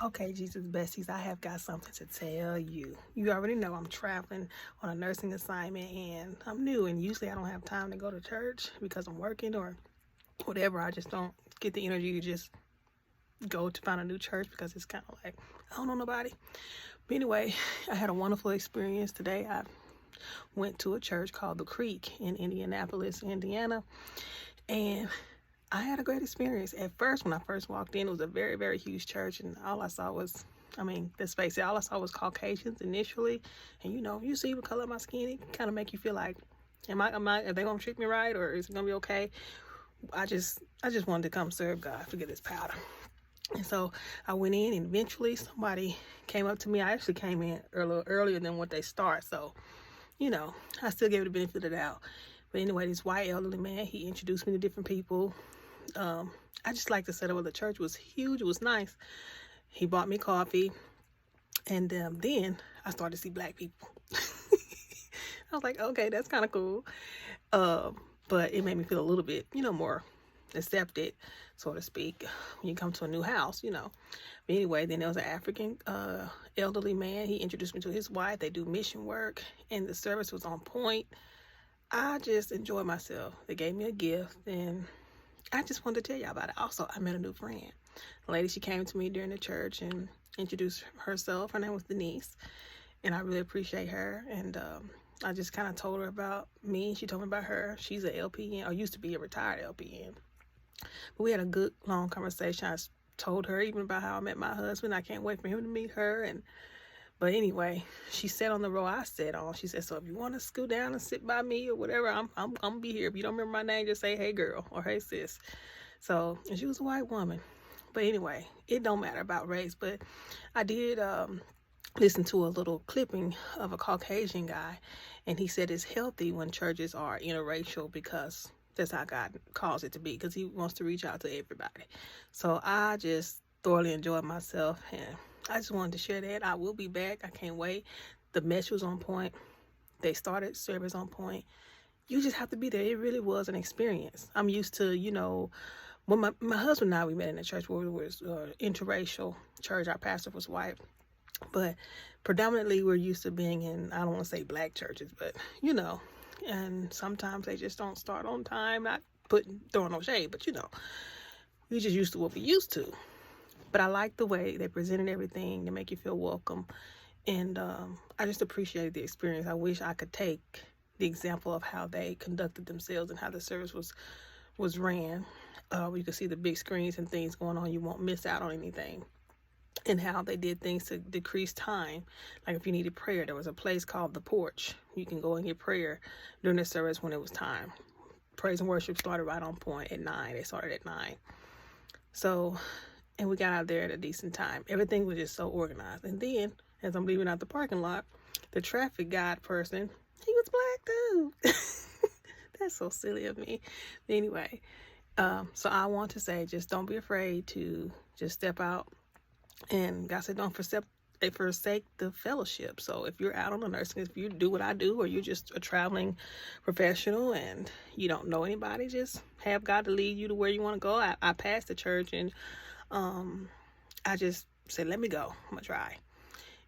Okay, Jesus besties, I have got something to tell you. You already know I'm traveling on a nursing assignment and I'm new, and usually I don't have time to go to church because I'm working or whatever. I just don't get the energy to just go to find a new church because it's kind of like I don't know nobody. But anyway, I had a wonderful experience today. I went to a church called The Creek in Indianapolis, Indiana, and I had a great experience. At first, when I first walked in, it was a very, very huge church, and all I saw was, let's face it, all I saw was Caucasians initially. And you see the color of my skin, it kind of make you feel like, are they gonna treat me right, or is it gonna be okay? I just wanted to come serve God, forget this powder. And so I went in, and eventually somebody came up to me. I actually came in a little earlier than what they start, so I still gave it the benefit of the doubt. But anyway, this white elderly man, he introduced me to different people. I just like the setup of the church. It was huge. It was nice. He bought me coffee, and then I started to see black people. I was like, okay, that's kind of cool. But it made me feel a little bit, more accepted, so to speak, when you come to a new house, But anyway, then there was an African elderly man. He introduced me to his wife. They do mission work, and the service was on point. I just enjoyed myself. They gave me a gift, and I just wanted to tell y'all about it. Also, I met a new friend. A lady, she came to me during the church and introduced herself. Her name was Denise, and I really appreciate her. And I just kind of told her about me. She told me about her. She's an LPN, or used to be a retired LPN. But we had a good, long conversation. I told her even about how I met my husband. I can't wait for him to meet her. But anyway, she sat on the row I sat on. She said, so if you want to scoot down and sit by me or whatever, I'm gonna be here. If you don't remember my name, just say, hey girl, or hey sis. So, and she was a white woman. But anyway, it don't matter about race. But I did listen to a little clipping of a Caucasian guy, and he said it's healthy when churches are interracial because that's how God calls it to be, because he wants to reach out to everybody. So I just thoroughly enjoyed myself, and I just wanted to share that. I will be back. I can't wait. The message was on point. They started service on point. You just have to be there. It really was an experience. I'm used to, when my husband and I, we met in a church where it was interracial church. Our pastor was white. But predominantly we're used to being in, I don't want to say black churches, but, and sometimes they just don't start on time. Not throwing no shade, but, we just used to what we used to. But I like the way they presented everything to make you feel welcome. And I just appreciated the experience. I wish I could take the example of how they conducted themselves and how the service was ran. You could see the big screens and things going on. You won't miss out on anything. And how they did things to decrease time. Like if you needed prayer, there was a place called the Burch. You can go and get prayer during the service when it was time. Praise and worship started right on point at 9. They started at 9. So, and we got out there at a decent time. Everything was just so organized. And then, as I'm leaving out the parking lot, the traffic guide person, he was black too. That's so silly of me. But anyway, so I want to say, just don't be afraid to just step out. And God said, don't forsake the fellowship. So if you're out on the nursing, if you do what I do, or you're just a traveling professional and you don't know anybody, just have God to lead you to where you want to go. I passed the church, and I just said, let me go. I'm going to try.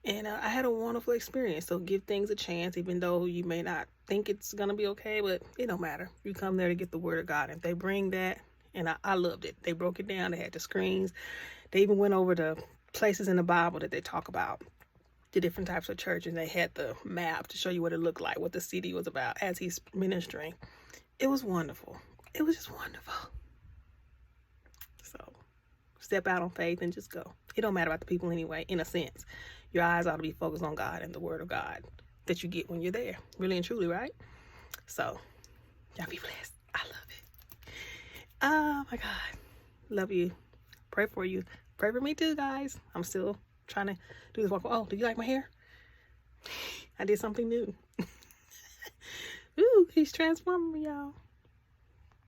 And I had a wonderful experience. So give things a chance, even though you may not think it's going to be okay, but it don't matter. You come there to get the word of God. If they bring that, and I loved it. They broke it down. They had the screens. They even went over the places in the Bible that they talk about, the different types of churches. They had the map to show you what it looked like, what the city was about as he's ministering. It was wonderful. It was just wonderful. So step out on faith and just go. It don't matter about the people anyway, in a sense. Your eyes ought to be focused on God and the word of God that you get when you're there. Really and truly, right? So, y'all be blessed. I love it. Oh my God. Love you. Pray for you. Pray for me too, guys. I'm still trying to do this walk. Oh, do you like my hair? I did something new. Ooh, he's transforming me, y'all.